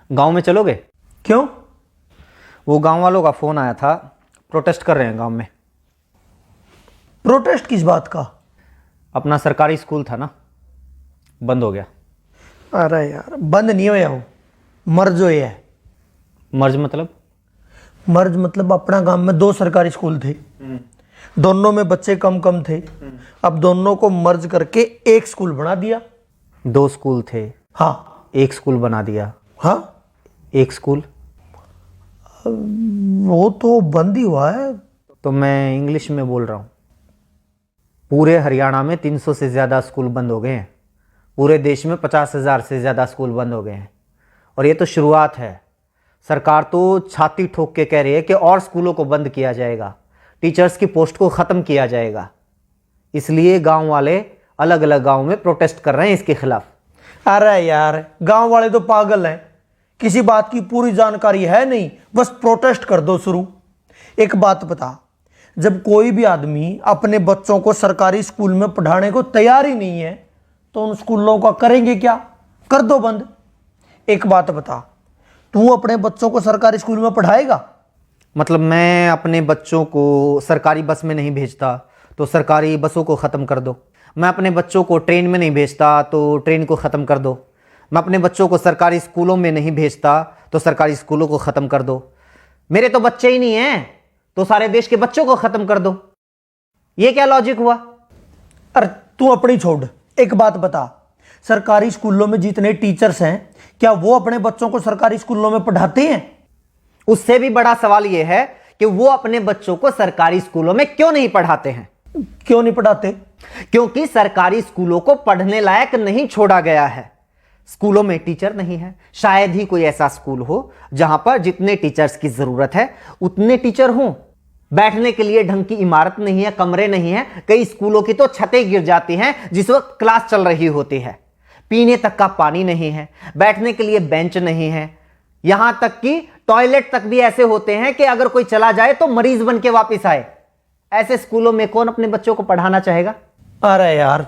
गांव में चलोगे? क्यों? वो गांव वालों का फोन आया था, प्रोटेस्ट कर रहे हैं गांव में। प्रोटेस्ट किस बात का? अपना सरकारी स्कूल था ना, बंद हो गया। अरे यार, बंद नहीं होया हो, मर्ज होया है। मर्ज मतलब? मर्ज मतलब अपना गांव में 2 सरकारी स्कूल थे, दोनों में बच्चे कम कम थे। अब दोनों को मर्ज करके एक स्कूल बना दिया। 2 स्कूल थे, हाँ। एक स्कूल बना दिया। हाँ, एक स्कूल वो तो बंद ही हुआ है। तो मैं इंग्लिश में बोल रहा हूँ। पूरे हरियाणा में 300 से ज़्यादा स्कूल बंद हो गए हैं। पूरे देश में 50,000 से ज़्यादा स्कूल बंद हो गए हैं। और ये तो शुरुआत है। सरकार तो छाती ठोक के कह रही है कि और स्कूलों को बंद किया जाएगा, टीचर्स की पोस्ट को ख़त्म किया जाएगा। इसलिए गांव वाले अलग अलग गांव में प्रोटेस्ट कर रहे हैं इसके खिलाफ। अरे यार, गांव वाले तो पागल हैं, किसी बात की पूरी जानकारी है नहीं, बस प्रोटेस्ट कर दो शुरू। एक बात बता, जब कोई भी आदमी अपने बच्चों को सरकारी स्कूल में पढ़ाने को तैयार ही नहीं है तो उन स्कूलों का करेंगे क्या? कर दो बंद। एक बात बता, तू अपने बच्चों को सरकारी स्कूल में पढ़ाएगा? मतलब मैं अपने बच्चों को सरकारी बस में नहीं भेजता तो सरकारी बसों को ख़त्म कर दो। मैं अपने बच्चों को ट्रेन में नहीं भेजता तो ट्रेन को ख़त्म कर दो। मैं अपने बच्चों को सरकारी स्कूलों में नहीं भेजता तो सरकारी स्कूलों को ख़त्म कर दो। मेरे तो बच्चे ही नहीं हैं तो सारे देश के बच्चों को ख़त्म कर दो। ये क्या लॉजिक हुआ? अरे तू अपनी छोड़, एक बात बता, सरकारी स्कूलों में जितने टीचर्स हैं क्या वो अपने बच्चों को सरकारी स्कूलों में पढ़ाते हैं? उससे भी बड़ा सवाल यह है कि वो अपने बच्चों को सरकारी स्कूलों में क्यों नहीं पढ़ाते हैं? क्यों नहीं पढ़ाते? क्योंकि सरकारी स्कूलों को पढ़ने लायक नहीं छोड़ा गया है। स्कूलों में टीचर नहीं है। शायद ही कोई ऐसा स्कूल हो जहां पर जितने टीचर्स की जरूरत है उतने टीचर हों। बैठने के लिए ढंग की इमारत नहीं है, कमरे नहीं है। कई स्कूलों की तो छतें गिर जाती हैं जिस वक्त क्लास चल रही होती है। पीने तक का पानी नहीं है, बैठने के लिए बेंच नहीं है। यहां तक कि टॉयलेट तक भी ऐसे होते हैं कि अगर कोई चला जाए तो मरीज बन के वापस आए। ऐसे स्कूलों में कौन अपने बच्चों को पढ़ाना चाहेगा? अरे यार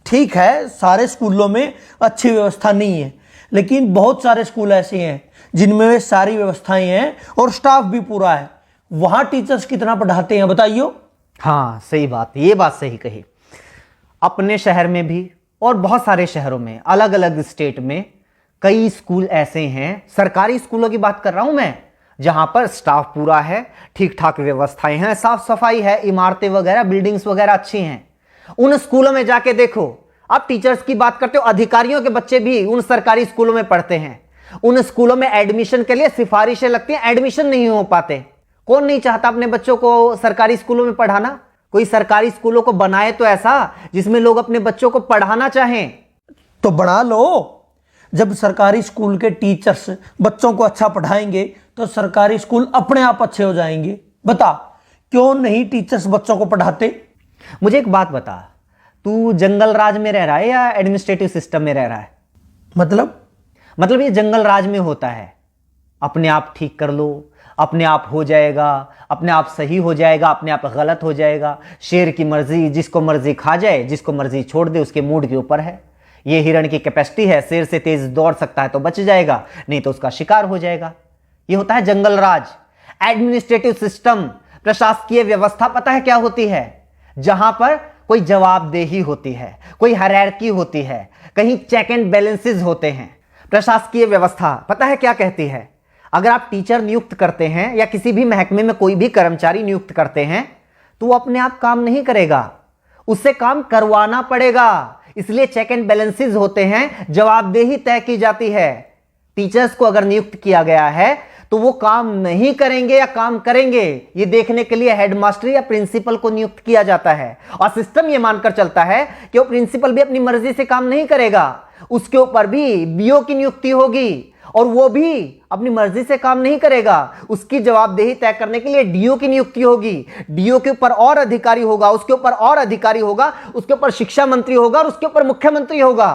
ठीक है, सारे स्कूलों में अच्छी व्यवस्था नहीं है, लेकिन बहुत सारे स्कूल ऐसे हैं जिनमें सारी व्यवस्थाएं हैं और स्टाफ भी पूरा है। वहां टीचर्स कितना पढ़ाते हैं बताइयो? हाँ सही बात, ये बात सही कही। अपने शहर में भी और बहुत सारे शहरों में, अलग अलग स्टेट में कई स्कूल ऐसे हैं, सरकारी स्कूलों की बात कर रहा हूं मैं, जहां पर स्टाफ पूरा है, ठीक ठाक व्यवस्थाएं हैं, साफ सफाई है, इमारतें वगैरह, बिल्डिंग्स वगैरह अच्छी हैं। उन स्कूलों में जाके देखो। आप टीचर्स की बात करते हो, अधिकारियों के बच्चे भी उन सरकारी स्कूलों में पढ़ते हैं। उन स्कूलों में एडमिशन के लिए सिफारिशें लगती हैं, एडमिशन नहीं हो पाते। कौन नहीं चाहता अपने बच्चों को सरकारी स्कूलों में पढ़ाना? कोई सरकारी स्कूलों को बनाए तो ऐसा जिसमें लोग अपने बच्चों को पढ़ाना चाहें। तो बना लो। जब सरकारी स्कूल के टीचर्स बच्चों को अच्छा पढ़ाएंगे तो सरकारी स्कूल अपने आप अच्छे हो जाएंगे। बता, क्यों नहीं टीचर्स बच्चों को पढ़ाते? मुझे एक बात बता, तू जंगल राज में रह रहा है या एडमिनिस्ट्रेटिव सिस्टम में रह रहा है? मतलब ये जंगल राज में होता है, अपने आप ठीक कर लो, अपने आप हो जाएगा, अपने आप सही हो जाएगा, अपने आप गलत हो जाएगा। शेर की मर्जी, जिसको मर्जी खा जाए, जिसको मर्जी छोड़ दे, उसके मूड के ऊपर है। ये हिरण की कैपेसिटी है, शेर से तेज दौड़ सकता है तो बच जाएगा, नहीं तो उसका शिकार हो जाएगा। ये होता है जंगल राज। एडमिनिस्ट्रेटिव सिस्टम, प्रशासकीय व्यवस्था पता है क्या होती है? जहां पर कोई जवाबदेही होती है, कोई हायरार्की होती है, कहीं चेक एंड बैलेंसेस होते हैं। प्रशासकीय व्यवस्था पता है क्या कहती है? अगर आप टीचर नियुक्त करते हैं या किसी भी महकमे में कोई भी कर्मचारी नियुक्त करते हैं तो वो अपने आप काम नहीं करेगा, उससे काम करवाना पड़ेगा। इसलिए चेक एंड बैलेंसेस होते हैं, जवाबदेही तय की जाती है। टीचर्स को अगर नियुक्त किया गया है तो वो काम नहीं करेंगे या काम करेंगे, ये देखने के लिए हेडमास्टर या प्रिंसिपल को नियुक्त किया जाता है। और सिस्टम ये मानकर चलता है कि वो प्रिंसिपल भी अपनी मर्जी से काम नहीं करेगा, उसके ऊपर भी बीओ की नियुक्ति होगी और वो भी अपनी मर्जी से काम नहीं करेगा। उसकी जवाबदेही तय करने के लिए डीओ की नियुक्ति होगी, डीओ के ऊपर और अधिकारी होगा, उसके ऊपर और अधिकारी होगा, उसके ऊपर शिक्षा मंत्री होगा और उसके ऊपर मुख्यमंत्री होगा।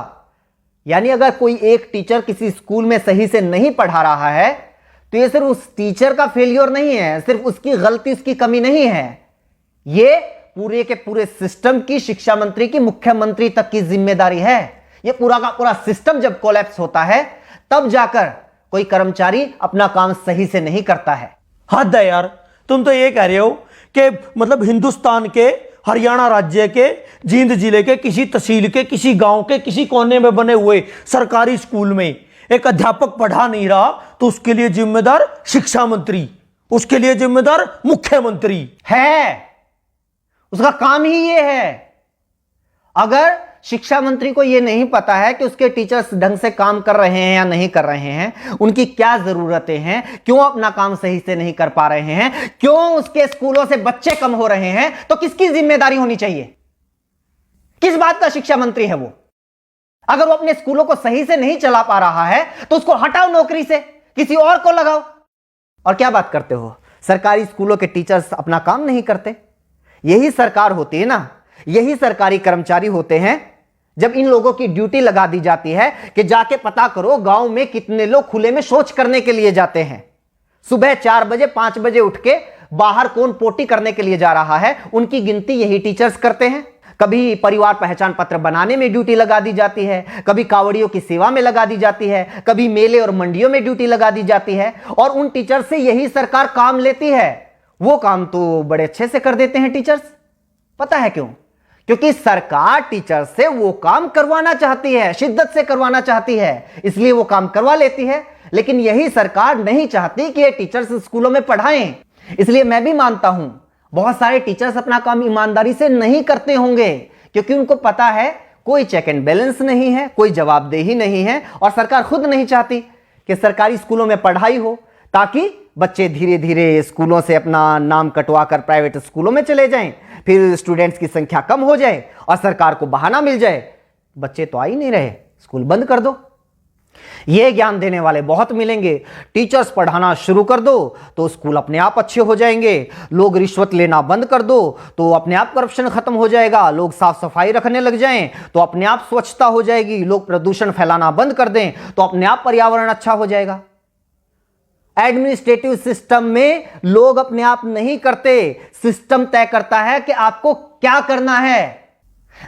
यानी अगर कोई एक टीचर किसी स्कूल में सही से नहीं पढ़ा रहा है तो ये सिर्फ उस टीचर का फेलियर नहीं है, सिर्फ उसकी गलती, उसकी कमी नहीं है, ये पूरे के पूरे सिस्टम की, शिक्षा मंत्री की, मुख्यमंत्री तक की जिम्मेदारी है। ये पूरा का पूरा सिस्टम जब कोलैप्स होता है तब जाकर कोई कर्मचारी अपना काम सही से नहीं करता है। हद है यार, तुम तो ये कह रहे हो कि मतलब हिंदुस्तान के हरियाणा राज्य के जींद जिले के किसी तहसील के किसी गांव के किसी कोने में बने हुए सरकारी स्कूल में एक अध्यापक पढ़ा नहीं रहा तो उसके लिए जिम्मेदार शिक्षा मंत्री, उसके लिए जिम्मेदार मुख्यमंत्री है। उसका काम ही ये है। अगर शिक्षा मंत्री को यह नहीं पता है कि उसके टीचर्स ढंग से काम कर रहे हैं या नहीं कर रहे हैं, उनकी क्या जरूरतें हैं, क्यों अपना काम सही से नहीं कर पा रहे हैं, क्यों उसके स्कूलों से बच्चे कम हो रहे हैं, तो किसकी जिम्मेदारी होनी चाहिए? किस बात का शिक्षा मंत्री है वो? अगर वो अपने स्कूलों को सही से नहीं चला पा रहा है तो उसको हटाओ नौकरी से, किसी और को लगाओ। और क्या बात करते हो, सरकारी स्कूलों के टीचर्स अपना काम नहीं करते? यही सरकार होती है ना, यही सरकारी कर्मचारी होते हैं जब इन लोगों की ड्यूटी लगा दी जाती है कि जाके पता करो गांव में कितने लोग खुले में शौच करने के लिए जाते हैं। सुबह 4 बजे 5 बजे उठ के बाहर कौन पोटी करने के लिए जा रहा है, उनकी गिनती यही टीचर्स करते हैं। कभी परिवार पहचान पत्र बनाने में ड्यूटी लगा दी जाती है, कभी कावड़ियों की सेवा में लगा दी जाती है, कभी मेले और मंडियों में ड्यूटी लगा दी जाती है, और उन टीचर्स से यही सरकार काम लेती है। वो काम तो बड़े अच्छे से कर देते हैं टीचर्स। पता है क्यों? क्योंकि सरकार टीचर से वो काम करवाना चाहती है, शिद्दत से करवाना चाहती है, इसलिए वो काम करवा लेती है। लेकिन यही सरकार नहीं चाहती कि ये टीचर्स स्कूलों में पढ़ाएं। इसलिए मैं भी मानता हूं बहुत सारे टीचर्स अपना काम ईमानदारी से नहीं करते होंगे, क्योंकि उनको पता है कोई चेक एंड बैलेंस नहीं है, कोई जवाबदेही नहीं है, और सरकार खुद नहीं चाहती कि सरकारी स्कूलों में पढ़ाई हो, ताकि बच्चे धीरे धीरे स्कूलों से अपना नाम कटवा कर प्राइवेट स्कूलों में चले जाएं, फिर स्टूडेंट्स की संख्या कम हो जाए और सरकार को बहाना मिल जाए, बच्चे तो आ ही नहीं रहे, स्कूल बंद कर दो। ये ज्ञान देने वाले बहुत मिलेंगे। टीचर्स पढ़ाना शुरू कर दो तो स्कूल अपने आप अच्छे हो जाएंगे। लोग रिश्वत लेना बंद कर दो तो अपने आप करप्शन खत्म हो जाएगा। लोग साफ सफाई रखने लग जाएं तो अपने आप स्वच्छता हो जाएगी। लोग प्रदूषण फैलाना बंद कर दें तो अपने आप पर्यावरण अच्छा हो जाएगा। एडमिनिस्ट्रेटिव सिस्टम में लोग अपने आप नहीं करते, सिस्टम तय करता है कि आपको क्या करना है।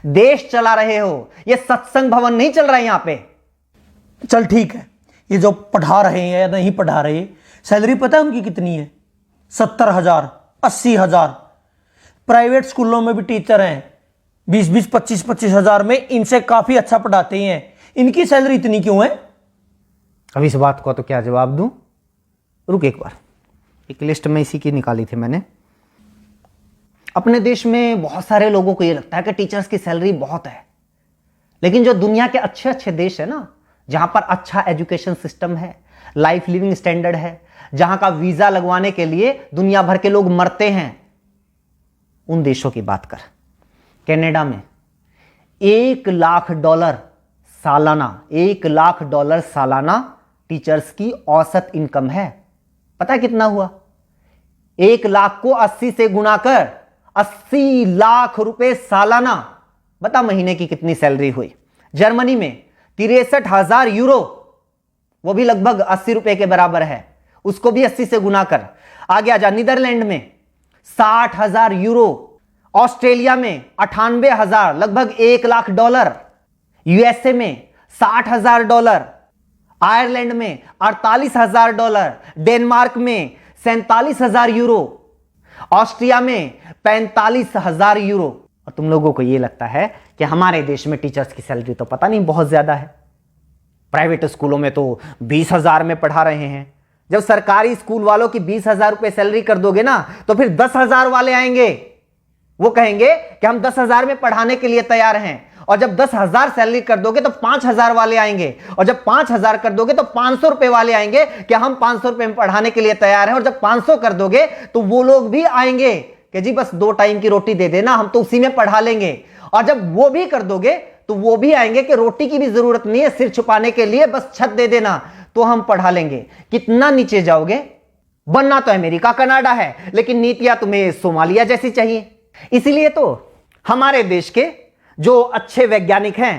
देश चला रहे हो, यह सत्संग भवन नहीं चल रहा है यहां पे। चल ठीक है, ये जो पढ़ा रहे हैं या नहीं पढ़ा रहे, सैलरी पता है उनकी कितनी है? 70,000, 80,000। प्राइवेट स्कूलों में भी टीचर हैं 20-20, 25-25 हजार में, इनसे काफी अच्छा पढ़ाते हैं। इनकी सैलरी इतनी क्यों है? अब इस बात को तो क्या जवाब दूं? रुक एक बार, एक लिस्ट में इसी की निकाली थी मैंने। अपने देश में बहुत सारे लोगों को यह लगता है कि टीचर्स की सैलरी बहुत है, लेकिन जो दुनिया के अच्छे अच्छे देश है ना, जहां पर अच्छा एजुकेशन सिस्टम है, लाइफ लिविंग स्टैंडर्ड है, जहां का वीजा लगवाने के लिए दुनिया भर के लोग मरते हैं, उन देशों की बात कर। कनाडा में $1,00,000 सालाना, $1,00,000 सालाना टीचर्स की औसत इनकम है। पता है कितना हुआ? 1 लाख को 80 से गुना कर 80 लाख रुपए सालाना। बता महीने की कितनी सैलरी हुई? जर्मनी में 63,000 यूरो, वो भी लगभग 80 रुपए के बराबर है, उसको भी 80 से गुना कर। आगे आजा, नीदरलैंड में 60,000 यूरो, ऑस्ट्रेलिया में 98,000, लगभग $1,00,000, यूएसए में $60,000, आयरलैंड में $48,000, डेनमार्क में 47,000 यूरो, ऑस्ट्रिया में 45,000 यूरो। और तुम लोगों को यह लगता है कि हमारे देश में टीचर्स की सैलरी तो पता नहीं बहुत ज्यादा है। प्राइवेट स्कूलों में तो 20,000 में पढ़ा रहे हैं। जब सरकारी स्कूल वालों की 20,000 रुपए सैलरी कर दोगे ना, तो फिर 10,000 वाले आएंगे, वो कहेंगे कि हम 10,000 में पढ़ाने के लिए तैयार हैं। और जब 10,000 सैलरी कर दोगे तो 5,000 वाले आएंगे, और जब 5,000 कर दोगे तो 500 रुपए वाले आएंगे कि हम 500 रुपए में पढ़ाने के लिए तैयार हैं। और जब 500 कर दोगे तो वो लोग भी आएंगे कि जी बस 2 टाइम की रोटी दे देना, हम तो उसी में पढ़ा लेंगे। और जब वो भी कर दोगे तो वो भी आएंगे कि रोटी की भी जरूरत नहीं है, सिर छुपाने के लिए बस छत दे देना तो हम पढ़ा लेंगे। कितना नीचे जाओगे? बनना तो अमेरिका कनाडा है, लेकिन नीतियां तुम्हें सोमालिया जैसी चाहिए। इसीलिए तो हमारे देश के जो अच्छे वैज्ञानिक हैं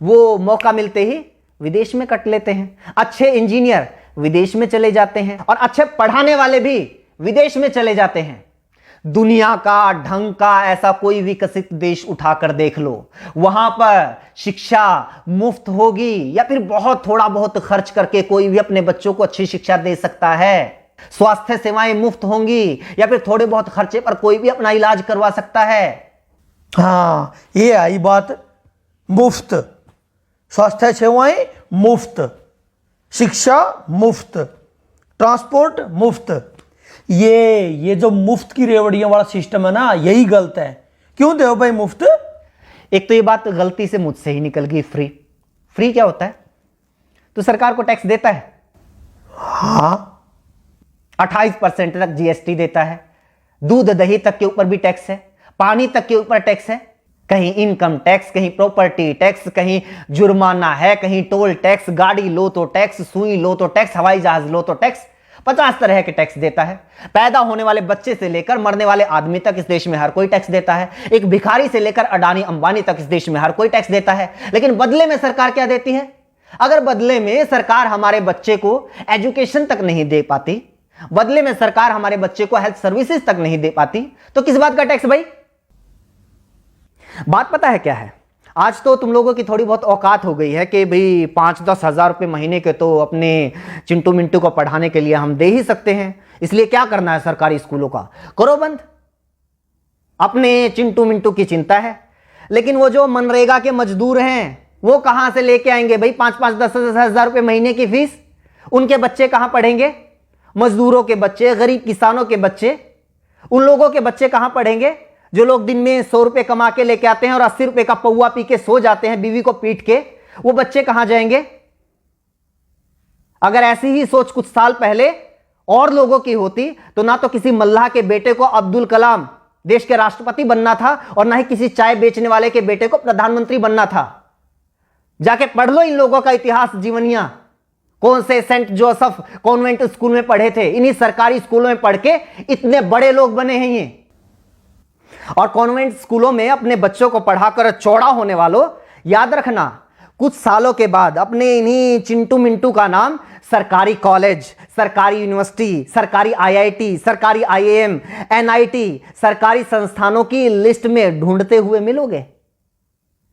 वो मौका मिलते ही विदेश में कट लेते हैं। अच्छे इंजीनियर विदेश में चले जाते हैं, और अच्छे पढ़ाने वाले भी विदेश में चले जाते हैं। दुनिया का ढंग का ऐसा कोई विकसित देश उठाकर देख लो, वहां पर शिक्षा मुफ्त होगी या फिर बहुत थोड़ा बहुत खर्च करके कोई भी अपने बच्चों को अच्छी शिक्षा दे सकता है। स्वास्थ्य सेवाएं मुफ्त होंगी या फिर थोड़े बहुत खर्चे पर कोई भी अपना इलाज करवा सकता है। हाँ, ये आई बात, मुफ्त स्वास्थ्य सेवाएं मुफ्त, शिक्षा मुफ्त, ट्रांसपोर्ट मुफ्त। ये जो मुफ्त की रेवड़ियों वाला सिस्टम है ना, यही गलत है। क्यों दो भाई मुफ्त? एक तो ये बात गलती से मुझसे ही निकल गई, फ्री। फ्री क्या होता है? तो सरकार को टैक्स देता है, हाँ 28% तक जीएसटी देता है, दूध दही तक के ऊपर भी टैक्स है, पानी तक के ऊपर टैक्स है, कहीं इनकम टैक्स, कहीं प्रॉपर्टी टैक्स, कहीं जुर्माना है, कहीं टोल टैक्स, गाड़ी लो तो टैक्स, सुई लो तो टैक्स, हवाई जहाज लो तो टैक्स, 50 तरह के टैक्स देता है। पैदा होने वाले बच्चे से लेकर मरने वाले आदमी तक इस देश में हर कोई टैक्स देता है। एक भिखारी से लेकर अडानी अंबानी तक इस देश में हर कोई टैक्स देता है। लेकिन बदले में सरकार क्या देती है? अगर बदले में सरकार हमारे बच्चे को एजुकेशन तक नहीं दे पाती, बदले में सरकार हमारे बच्चे को हेल्थ सर्विसेज तक नहीं दे पाती, तो किस बात का टैक्स भाई? बात पता है क्या है? आज तो तुम लोगों की थोड़ी बहुत औकात हो गई है कि भाई 5-10 हजार रुपए महीने के तो अपने चिंटू मिंटू को पढ़ाने के लिए हम दे ही सकते हैं, इसलिए क्या करना है सरकारी स्कूलों का, करो बंद। अपने चिंटू मिंटू की चिंता है, लेकिन वो जो मनरेगा के मजदूर हैं वो कहां से लेके आएंगे भाई 5-10 हजार रुपए महीने की फीस? उनके बच्चे कहां पढ़ेंगे? मजदूरों के बच्चे, गरीब किसानों के बच्चे, उन लोगों के बच्चे कहां पढ़ेंगे जो लोग दिन में 100 रुपए कमा के लेके आते हैं और 80 रुपए का पौवा पी के सो जाते हैं बीवी को पीट के? वो बच्चे कहां जाएंगे? अगर ऐसी ही सोच कुछ साल पहले और लोगों की होती तो ना तो किसी मल्लाह के बेटे को अब्दुल कलाम देश के राष्ट्रपति बनना था और ना ही किसी चाय बेचने वाले के बेटे को प्रधानमंत्री बनना था। जाके पढ़ लो इन लोगों का इतिहास, जीवनियां। कौन से सेंट जोसेफ कॉन्वेंट स्कूल में पढ़े थे, इन्हीं सरकारी स्कूलों में पढ़ के इतने बड़े लोग बने हैं ये। और कॉन्वेंट स्कूलों में अपने बच्चों को पढ़ाकर चौड़ा होने वालों, याद रखना कुछ सालों के बाद अपने इन्हीं चिंटू मिंटू का नाम सरकारी कॉलेज, सरकारी यूनिवर्सिटी, सरकारी आईआईटी, सरकारी आईएएम, एनआईटी, सरकारी संस्थानों की लिस्ट में ढूंढते हुए मिलोगे।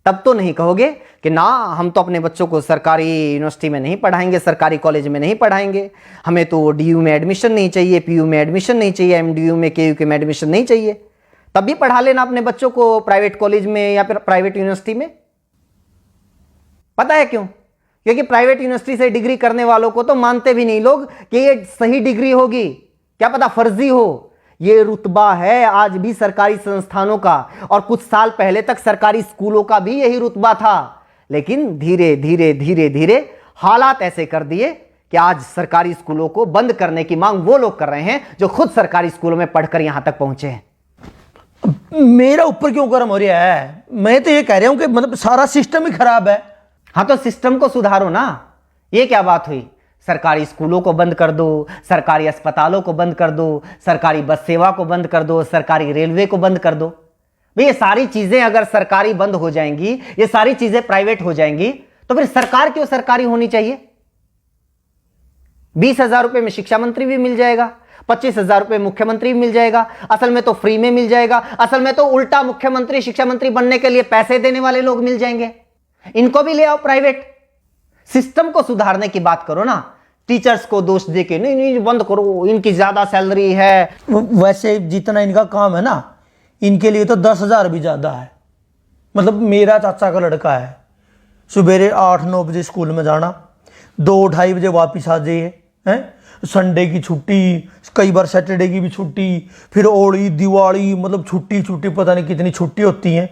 तब तो नहीं कहोगे कि ना हम तो अपने बच्चों को सरकारी यूनिवर्सिटी में नहीं पढ़ाएंगे, सरकारी कॉलेज में नहीं पढ़ाएंगे, हमें तो डीयू में एडमिशन नहीं चाहिए, पीयू में एडमिशन नहीं चाहिए, एमडीयू में केयू में एडमिशन नहीं चाहिए। तब भी पढ़ा लेना अपने बच्चों को प्राइवेट कॉलेज में या फिर प्राइवेट यूनिवर्सिटी में। पता है क्यों? क्योंकि प्राइवेट यूनिवर्सिटी से डिग्री करने वालों को तो मानते भी नहीं लोग कि ये सही डिग्री होगी, क्या पता फर्जी हो। ये रुतबा है आज भी सरकारी संस्थानों का, और कुछ साल पहले तक सरकारी स्कूलों का भी यही रुतबा था। लेकिन धीरे धीरे धीरे धीरे हालात ऐसे कर दिए कि आज सरकारी स्कूलों को बंद करने की मांग वो लोग कर रहे हैं जो खुद सरकारी स्कूलों में पढ़कर यहां तक पहुंचे हैं। मेरा ऊपर क्यों गर्म हो रहा है? मैं तो ये कह रहा हूं कि मतलब सारा सिस्टम ही खराब है। हाँ तो सिस्टम को सुधारो ना। ये क्या बात हुई? सरकारी स्कूलों को बंद कर दो, सरकारी अस्पतालों को बंद कर दो, सरकारी बस सेवा को बंद कर दो, सरकारी रेलवे को बंद कर दो। भाई ये सारी चीजें अगर सरकारी बंद हो जाएंगी, ये सारी चीजें प्राइवेट हो जाएंगी, तो फिर सरकार क्यों सरकारी होनी चाहिए? 20,000 रुपए में शिक्षा मंत्री भी मिल जाएगा, 25,000 रुपए मुख्यमंत्री भी मिल जाएगा, असल में तो फ्री में मिल जाएगा। असल में तो उल्टा मुख्यमंत्री शिक्षा मंत्री बनने के लिए पैसे देने वाले लोग मिल जाएंगे। इनको भी ले आओ प्राइवेट। सिस्टम को सुधारने की बात करो ना, टीचर्स को दोष देके नहीं नहीं बंद करो, इनकी ज्यादा सैलरी है। वैसे जितना इनका काम है ना, इनके लिए तो 10,000 भी ज्यादा है। मतलब मेरा चाचा का लड़का है, सुबेरे 8-9 बजे स्कूल में जाना, 2-2:30 बजे वापिस आ जाइए हैं। संडे की छुट्टी, कई बार सैटरडे की भी छुट्टी, फिर होली दिवाली, मतलब छुट्टी पता नहीं कितनी छुट्टी होती हैं।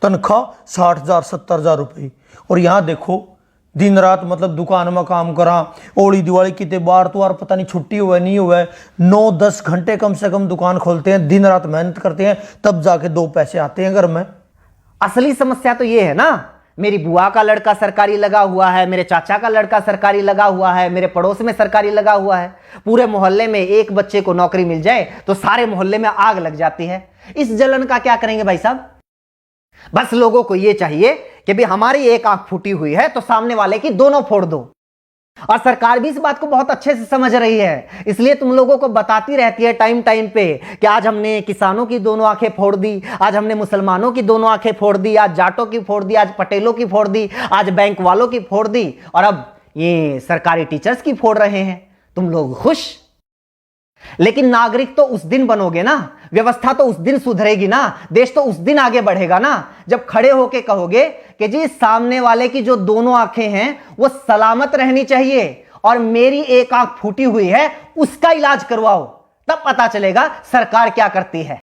तनख्वाह 60,000 70,000 रुपये। और यहाँ देखो दिन रात मतलब दुकान में काम करा, होली दिवाली कितने बार तो यार पता नहीं छुट्टी हुआ नहीं हुआ है, 9-10 घंटे कम से कम दुकान खोलते हैं, दिन रात मेहनत करते हैं, तब जाके 2 पैसे आते हैं घर में। असली समस्या तो ये है ना, मेरी बुआ का लड़का सरकारी लगा हुआ है, मेरे चाचा का लड़का सरकारी लगा हुआ है, मेरे पड़ोस में सरकारी लगा हुआ है। पूरे मोहल्ले में एक बच्चे को नौकरी मिल जाए तो सारे मोहल्ले में आग लग जाती है। इस जलन का क्या करेंगे भाई साहब? बस लोगों को यह चाहिए कि भी हमारी एक आंख फूटी हुई है तो सामने वाले की दोनों फोड़ दो। और सरकार भी इस बात को बहुत अच्छे से समझ रही है, इसलिए तुम लोगों को बताती रहती है टाइम टाइम पे कि आज हमने किसानों की दोनों आंखें फोड़ दी, आज हमने मुसलमानों की दोनों आंखें फोड़ दी, आज जाटों की फोड़ दी, आज पटेलों की फोड़ दी, आज बैंक वालों की फोड़ दी, और अब ये सरकारी टीचर्स की फोड़ रहे हैं। तुम लोग खुश? लेकिन नागरिक तो उस दिन बनोगे ना, व्यवस्था तो उस दिन सुधरेगी ना, देश तो उस दिन आगे बढ़ेगा ना, जब खड़े होके कहोगे कि जी सामने वाले की जो दोनों आंखें हैं वो सलामत रहनी चाहिए और मेरी एक आंख फूटी हुई है उसका इलाज करवाओ। तब पता चलेगा सरकार क्या करती है।